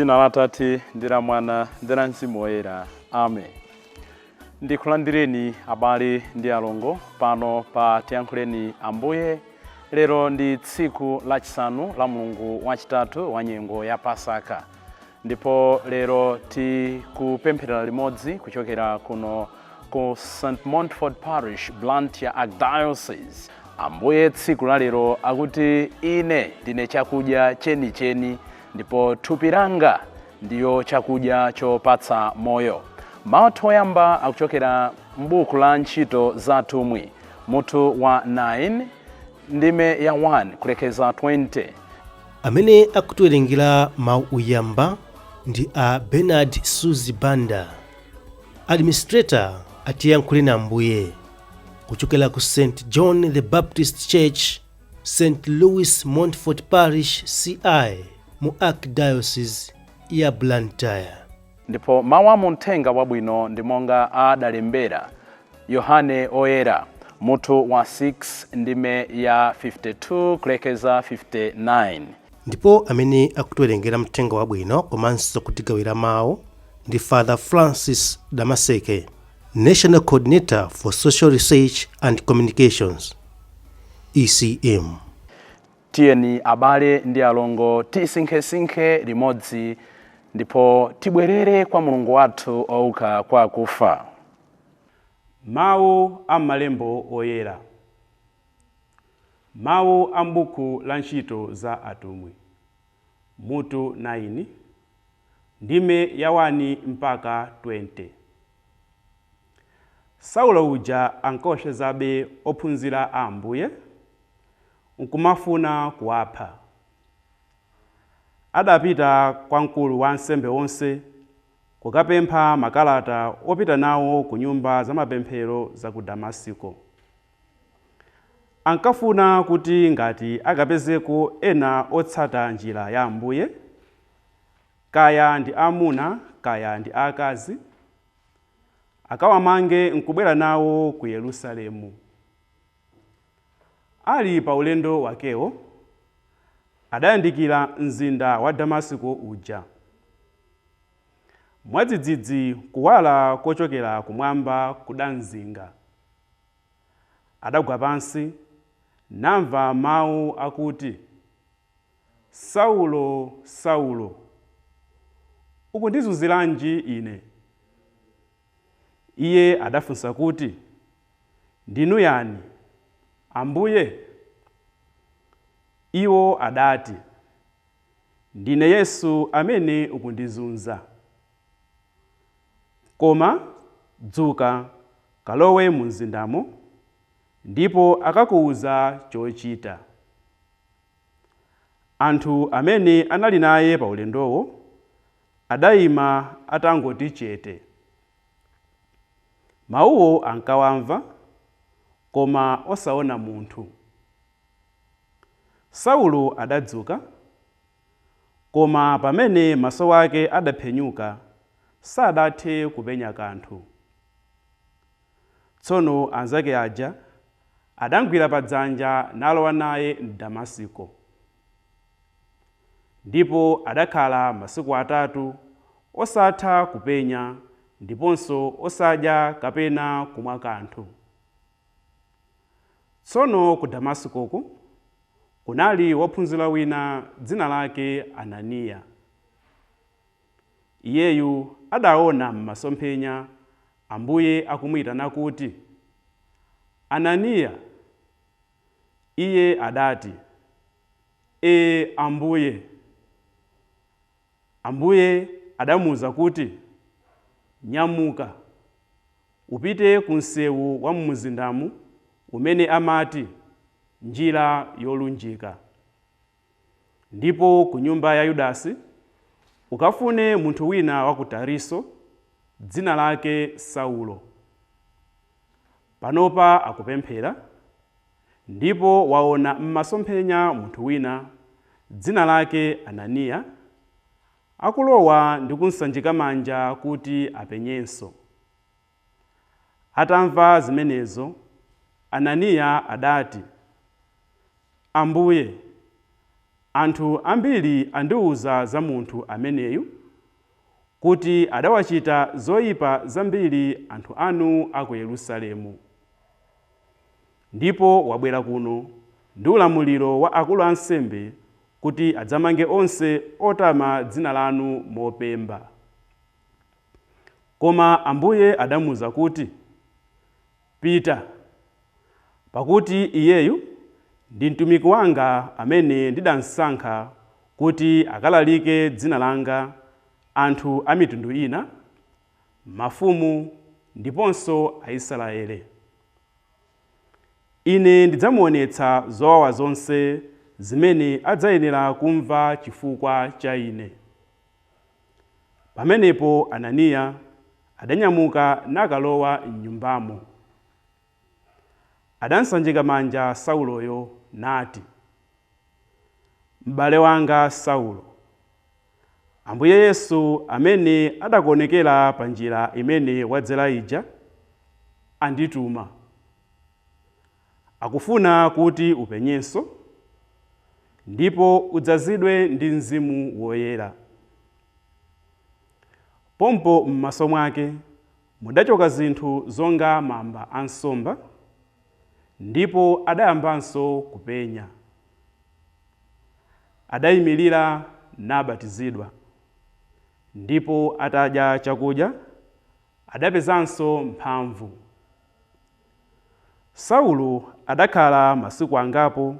M'dzina la Atate ndi la Mwana ndi la Mzimu Woyera. Amen. Ndikulandireni abale ndi alongo pano pa Tiyankhuleni Ambuye. Lero ndi tsiku lachisanu la Mulungu wachitatu wa nyengo ya Pasaka. Ndipo lero tikupemphera limodzi kuchokera kuno ku St. Montfort Parish, Blantyre Archdiocese. Ambuye tsiku la lero akuti ine ndine chakudya chenicheni ndipo thupi langa ndiyo chakudya chopatsa moyo. Mawu oyamba akuchokera m'buku la ntchito za atumwi mutu wa 9 ndime ya 1 kulekeza 20. Amene akutiwerengera mawu oyamba ndi a Bernard Suzy Banda, administrator a Tiyankhuleni Ambuye, kuchokera ku St. John the Baptist Church, St. Louis Montfort Parish CI mu Archdiocese ya Blantyre. Ndipo mawu amuthenga wabwino ndi monga adalembera Yohane Oyera mutu wa 6 ndime ya 52 kulekeza 59. Ndipo amene akutiwerengera mthenga wabwino komanso kutigawira mawu ndi Father Francis Damaseke, National Coordinator for Social Research and Communications, ECM. Tiyeni abale ndi alongo tisinkhesinkhe limodzi ndipo tibwerere kwa Mulungu wathu ouka kwa akufa. Mawu a malembo oyera. Mawu a m'buku la ntchito za atumwi mutu 9 ndime ya 1 mpaka 20. Saulo uja ankaopsezabe ophunzira a Ambuye nkumafuna kuwapha. Adapita kwa mkulu wa ansembe onse kukapempha makalata opita nawo ku nyumba za mapemphero za ku Damasiko. Ankafuna kuti ngati akapezeko ena otsata njira ya Ambuye, kaya ndi amuna kaya ndi akazi, akawamange nkubwera nawo ku Yerusalemu. Ali pa ulendo wakewo, adayandikira mzinda wa Damasiko uja. Mwadzidzidzi kuwala kochokera kumwamba kudanzinga. Adagwa pansi namva mawu akuti, Saulo, Saulo, ukundizunziranji ine? Iye adafunsa kuti, ndinu yani, Ambuye? Iwo adati, ndine Yesu amene ukundizunza. Koma dzuka kalowe mu mzindamo, ndipo akakuwuza chochita. Anthu amene anali naye pa ulendowo adayima atangoti chete. Mawuwo ankawamva, koma osaona munthu. Saulo adadzuka, koma pamene maso ake adaphenyuka sadathe kupenya kanthu. Tsono anzake aja adamgwira padzanja nalowa naye m'Damasiko. Ndipo adakhala masiku 3 osatha kupenya ndiponso osadya kapena kumwa kanthu. Tsono ku Damasikoku kunali wophunzira wina dzina lake Ananiya. Iyeyu adaona m'masomphenya Ambuye akumuyitana kuti, Ananiya. Iye adati, Ambuye. Ambuye adamuwuza kuti, nyamuka, upite ku msewu wa mmuzindamu umene amati njira yolunjika. Ndipo ku nyumba ya Yudasi ukafune munthu wina wa ku Tariso dzina lake Saulo. Panopa akupemphera, ndipo waona m'masomphenya munthu wina dzina lake Ananiya akulowa ndi kunsanjika manja kuti apenyenso. Atamva zimenezo, Ananiya adati, Ambuye, Anthu ambiri andiwuza za munthu ameneyu kuti adawachita zoyipa zambiri anthu anu a ku Yerusalemu. Ndipo wabwera kuno ndi ulamuliro wa akulu ansembe kuti adzamange onse otama dzina lanu mopemba. Koma Ambuye adamuwuza kuti, pita, pakuti iyeyu ndi mtumiki wanga amene ndidasankha kuti akalalike dzina langa anthu a mitundu ina, mafumu ndiponso Aisraeli. Ine ndidzamuonetsa zowawa zonse zimene adzayenera kumva chifukwa cha ine. Pamenepo Ananiya adanyamuka nakalowa m'nyumbamo. Adansanjika manja Sauloyo nati, m'bale wanga Saulo, Ambuye Yesu amene adakuonekera pa njira imene wadzera ija andituma. Akufuna kuti upenyenso ndipo udzazidwe ndi Mzimu Woyera. Pompo m'maso mwake mudachoka zinthu zonga mamba ansomba, ndipo adayambanso kupenya. Adayimirira nabatizidwa, ndipo atadya chakudya adapezanso mphamvu. Saulo adakhala masiku angapo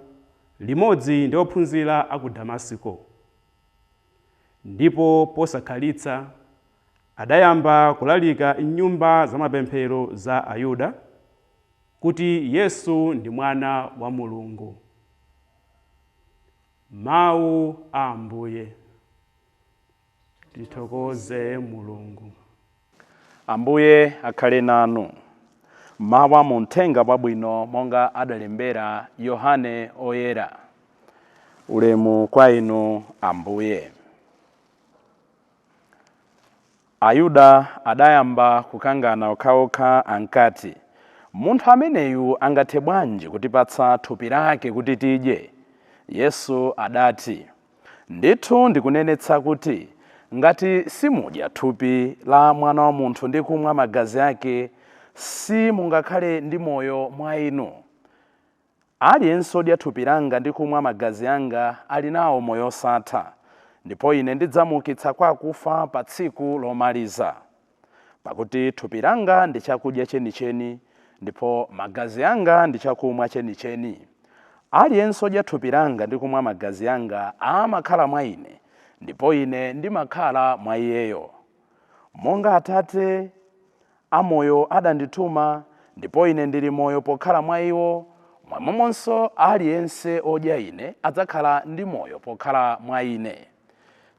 limodzi ndi ophunzira a ku Damasiko. Ndipo posakhalitsa adayamba kulalika m'nyumba za mapemphero za Ayuda kuti Yesu ndi mwana wa Mulungu. Mawu a Ambuye. Tithokoze Mulungu. Ambuye akhale nanu. Mawu mu Uthenga Wabwino monga adalembera Yohane Oyera. Ulemu kwa inu Ambuye. Ayuda adayamba kukangana okhaokha ankati, munthu ameneyu angathe bwanji kutipatsa thupi lake kuti tidye? Yesu adati, ndithu ndikunenetsa kuti ngati simudya thupi la Mwana wa Munthu ndi kumwa magazi ake, simungakhale ndi moyo mwa inu. Aliyense odya thupi langa ndi kumwa magazi anga ali nawo moyo osatha, ndipo ine ndidzamuukitsa kwa akufa pa tsiku lomaliza. Pakuti thupi langa ndi chakudya chenicheni, ndipo magazi anga ndi chakumwa chenicheni. Aliyense odya thupi langa ndi kumwa magazi anga amakhala mwa ine, ndipo ine ndimakhala mwa iyeyo. Monga Atate amoyo adandituma, ndipo ine ndili moyo pokhala mwa iwo, momwemonso aliyense odya ine adzakhala ndi moyo pokhala mwa ine.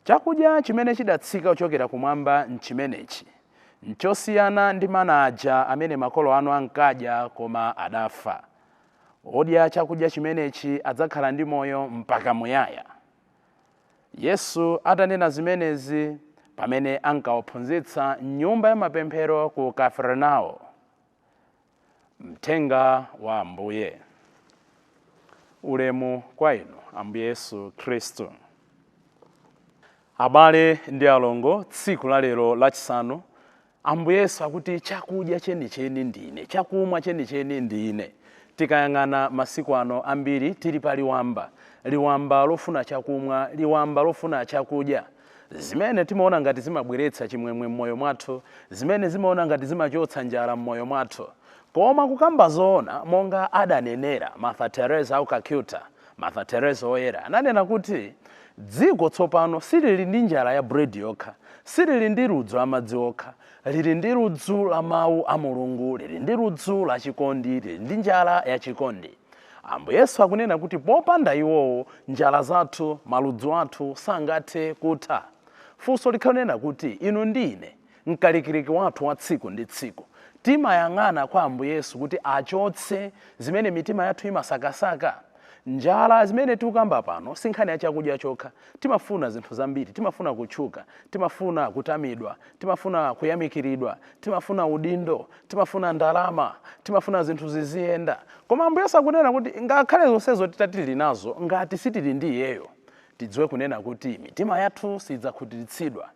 Chakudya chimene chidatsika kuchokera kumwamba nchimenechi, nchosiyana ndi mana aja amene makolo anu ankadya koma adafa. Odya chakudya chimenechi adzakhala ndi moyo mpaka muyaya. Yesu atanena zimenezi pamene ankawaphunzitsa m'nyumba ya mapemphero ku Kafarnao. Mthenga wa Ambuye. Ulemu kwa inu Ambuye Yesu Kristu. Abale ndi alongo, tsiku la lero lachisanu, Ambuye Yesu akuti chakudya chenicheni ndine, chakumwa chenicheni ndine. Tikayang'ana masiku ano ambiri tili pa liwamba lofuna chakumwa, liwamba lofuna chakudya. Zimene timaona ngati zimabweretsa chimwemwe m'moyo mwathu, zimene zimaona ngati zimachotsa njala m'moyo mwathu. Koma kukamba zoona monga adanenera Mother Teresa au Calcutta, Mother Teresa Oyera, ananena kuti dziko tsopano silili ndi njala ya bread yokha, silili ndi ludzu la madzi okha, lili ndi ludzu la mawu a Mulungu, lili ndi ludzu la chikondi, lili ndi njala ya chikondi. Ambuye Yesu akunena kuti popanda iwowo njala zathu, maludzu athu sangathe kutha. Funso likunena kuti inu ndine mkalikiliki wathu wa tsiku ndi tsiku timayang'ana kwa Ambuye Yesu kuti achotse zimene mitima yathu imasakasaka. Njala zimene tikukamba pano sinkhani ya chakudya chokha, timafuna zinthu zambiri, timafuna kutchuka, timafuna kutamidwa, timafuna kuyamikiridwa, timafuna udindo, timafuna ndalama, timafuna zinthu ziziyenda. Koma Ambuye Yesu akunena kuti ngakhale zonsezo tili nazo ngati sitili ndi iyeyo, tidziwe kunena kuti mitima yathu sidzakhutiritsidwa.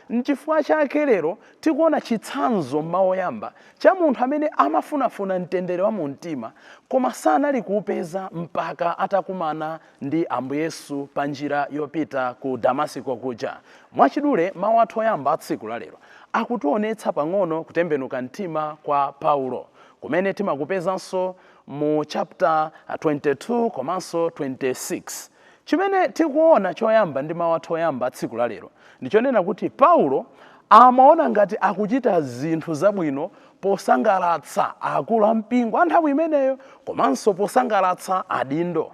N'chifukwa chake lero tikuona chitsanzo m'mawoyamba cha munthu amene amafunafuna mtendere wa mumtima koma sanali kuupeza mpaka atakumana ndi Ambuye Yesu pa njira yopita ku Damasiko kuja. Mwachidule mawu athu oyamba a tsiku la lero akutionetsa pang'ono kutembenuka mtima kwa Paulo kumene timakupezanso mu chapter 22 komanso 26. Chimene tikuona choyamba ndi mawu athu oyamba a tsiku la lero ndichonena kuti Paulo amaona ngati akuchita zinthu zabwino posangalatsa akulu ampingo a nthawi imeneyo komanso posangalatsa adindo.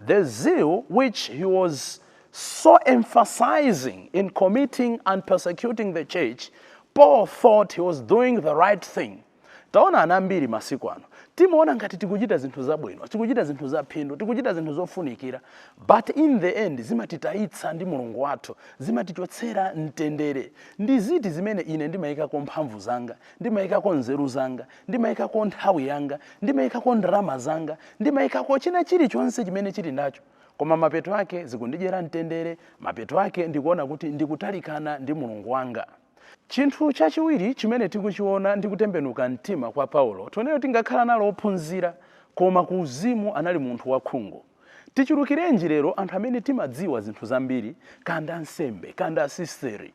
The zeal which he was so emphasizing in committing and persecuting the church, Paul thought he was doing the right thing. Taona anambiri masiku ano timaona ngati tikuchita zinthu zabwino, tikuchita zinthu zaphindu, tikuchita zinthu zofunikira, but in the end zimatitayitsa ndi Mulungu wathu, zimatichotsera mtendere. Ndi ziti zimene ine ndimayikako mphamvu zanga, ndimayikako nzeru zanga, ndimayikako nthawi yanga, ndimayikako ndalama zanga, ndimayikako china chilichonse chimene chili nacho, koma mapeto ake zikundidyera mtendere, mapeto ake ndikuona kuti ndikutalikana ndi Mulungu wanga. Chinthu chachiwiri chimene tikuchiona ndi kutembenuka mtima kwa Paulo tioneyo tingakhala nalo ophunzira koma ku uzimu anali munthu wakhungu. Tichulukirenji lero anthu amene timadziwa zinthu zambiri, kanda ansembe, kanda asisteri,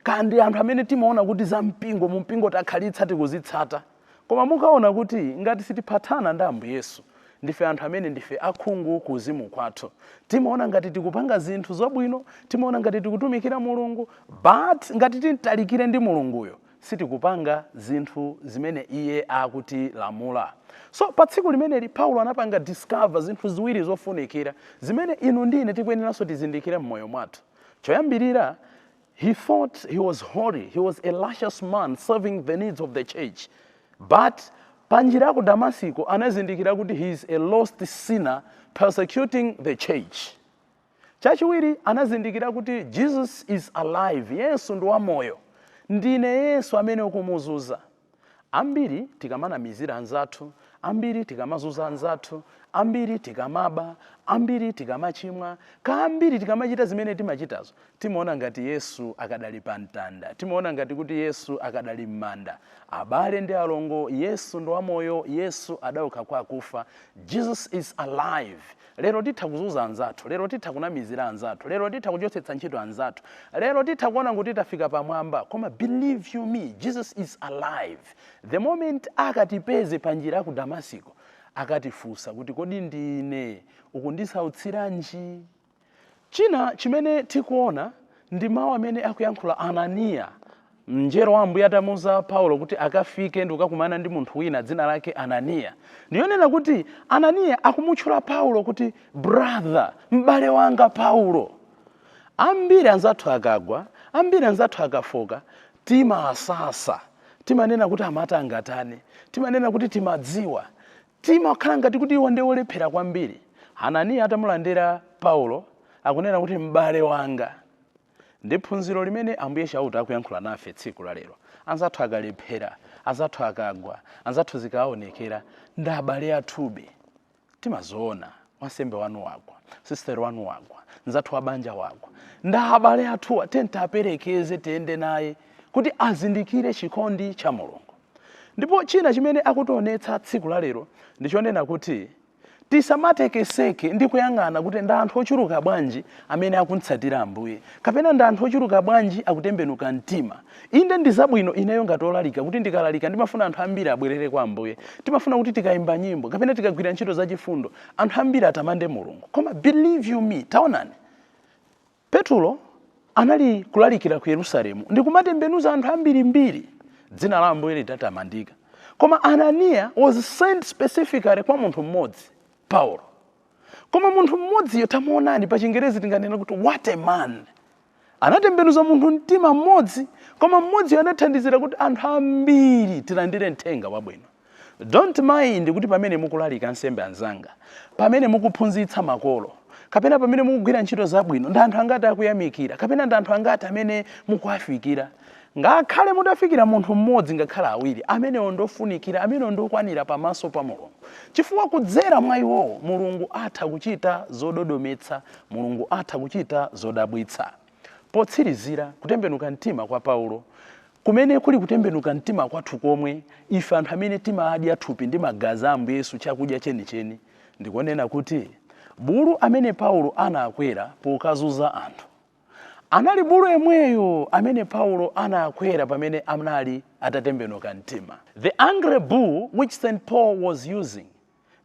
kandi anthu amene timaona kuti za mpingo mu mpingo takhalitsa tikuzitsata, koma mukaona kuti ngati sitiphatana ndi Ambuye Yesu ndife anthu amene ndife akhungu ku uzimu kwathu. Timaona ngati tikupanga zinthu zabwino, timaona ngati tikutumikira Mulungu, but ngati tintalikire ndi Mulunguyo sitikupanga zinthu zimene iye akutilamula. So pa tsiku limeneli Paulo anapanga discover zinthu ziwiri zofunikira zimene inu ndine tikuyeneranso tizindikire m'moyo mwathu. Choyambirira, he thought he was holy, he was a righteous man serving the needs of the church, but panjira ku Damasiko anazindikira kuti he is a lost sinner persecuting the church. Chachiwiri anazindikira kuti Jesus is alive, Yesu ndi wamoyo, ndine Yesu amene ukumuzuza. Ambiri tikamanamizira anzathu, ambiri tikamazuza anzathu, ambiri tikamaba, ambiri tikamachimwa, ambiri tikamachita zimene timachitazo, timaona ngati Yesu akadali pa mtanda, timaona ngati kuti Yesu akadali m'manda. Abale ndi alongo, Yesu ndi wamoyo, Yesu adauka kwa akufa, Jesus is alive. Lero titha kuzuza anzathu, lero titha kunamizira anzathu, lero titha kuchotsetsa ntchito anzathu, lero titha kuona kuti tafika pamwamba, koma believe you me, Jesus is alive. The moment akatipeze panjira ku Damasiko, akatifunsa kuti kodi ndine ukundisautsiranji. China chimene tikuona ndi mawu amene akuyankhula Anania, mngelo wa Ambuye atamuza Paulo kuti akafike ndi kukakumana ndi munthu wina dzina lake Anania. Ndiyonena kuti Anania akumutchula Paulo kuti brother, m'bale wanga Paulo. Ambiri anzathu akagwa, ambiri anzathu akafoka, timasasa, timanena kuti amata angatane, timanena kuti timadziwa, timakhala ngati kuti iwo ndi olephera kwambiri. Anania atamulandira Paulo akunena kuti m'bale wanga. Ndi phunziro limene Ambuye chauta akuyankhula nafe tsiku la lero. Anzathu akalephera, anzathu akagwa, anzathu zikaonekera, ndi abale athubi. Timazoona, wansembe wanu wagwa, sister wanu wagwa, nzathu wabanja wagwa, ndi abale athuwa tentaperekeze tiyende naye kuti azindikire chikondi cha Mulungu. Ndipo china chimene akutionetsa tsiku la lero ndichonena kuti tisamatekeseke ndi kuyang'ana kuti ndi anthu ochuluka bwanji amene akuntsatira Ambuye, kapena ndi anthu ochuluka bwanji akutembenuka mtima. Inde ndi zabwino ineyo ngati olalika kuti ndikalalika ndimafuna anthu ambiri abwerere kwa Ambuye, timafuna kuti tikayimba nyimbo kapena tikagwira ntchito zachifundo anthu ambiri atamande Mulungu. Koma believe you me, taonani Petro anali kulalikira ku Yerusalemu ndi kumatembenuza anthu ambiri mbiri, dzina la Ambuye litatamandika. Koma Anania was sent specifically kwa munthu mmodzi, Paulo. Koma munthu mmodziyo tamuonani pa Chingerezi tinganena kuti what a man. Anatembenuza munthu mtima mmodzi, koma mmodziyo anathandizira kuti anthu ambiri tilandire mthenga wabwino. Don't mind kuti pamene mukulalika ansembe anzanga, pamene mukuphunzitsa makolo, kapena pamene mukugwira ntchito zabwino, ndi anthu angati akuyamikira, kapena ndi anthu angati amene mukuafikira. ngakhale mudafikira munthu mmodzi ngakhale awiri amene ondofunikira amene ondokwanira pamaso pa Mulungu chifukwa kudzera mwa iwowo Mulungu atha kuchita zododometsa, Mulungu atha kuchita zodabwitsa. Potsirizira kutembenuka mtima kwa Paulo kumene kuli kutembenuka mtima kwathu komwe ife anthu amene timadya thupi ndi magazi a Ambuye Yesu chakudya chenicheni ndikonena kuti bulu amene Paulo anakwera pokazuza anthu anali bulu yemweyo amene Paulo anakwera pamene anali atatembenuka mtima. The angry bull which St. Paul was using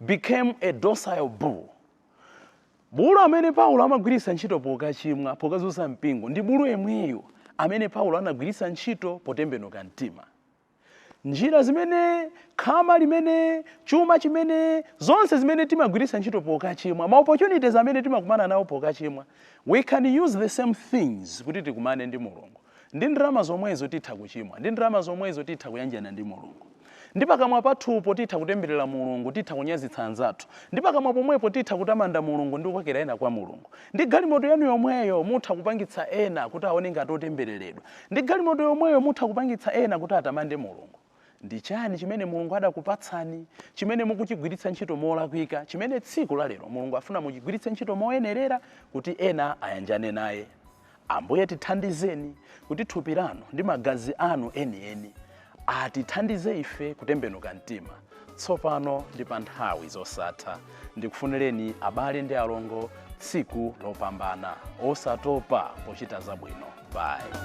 became a docile bull. Bulu amene Paulo amagwiritsa ntchito pokachimwa pokazuza mpingo ndi bulu yemweyo amene Paulo anagwiritsa ntchito potembenuka mtima. Njira zimene, khama limene, chuma chimene, zonse zimene timagwiritsa ntchito pokachimwa, ma opportunities amene timakumana nawo pokachimwa, we can use the same things kuti tikumane ndi Mulungu. Ndi ndalama zomwezo titha kuchimwa, ndi ndalama zomwezo titha kuyanjana ndi Mulungu. Ndi pakamwa pathupo titha kutemberera Mulungu, titha kunyazitsa anzathu. Ndi pakamwa pomwepo titha kutamanda Mulungu ndi kukwera ena kwa Mulungu. Ndi galimoto yanu yomweyo mutha kupangitsa ena kuti aone ngati otembereredwa. Ndi galimoto yomweyo mutha kupangitsa ena kuti atamande Mulungu. Ndi chani chimene Mulungu adakupatsani, chimene mukuchigwiritsa ntchito molakwika, chimene tsiku la lero Mulungu afuna muchigwiritse ntchito moyenerera kuti ena ayanjane naye. Ambuye tithandizeni kuti thupi lanu ndi magazi anu enieni atithandize ife kutembenuka mtima. Tsopano ndi pa nthawi zosatha ndikufunireni abale ndi alongo tsiku lopambana osatopa pochita zabwino. Bye.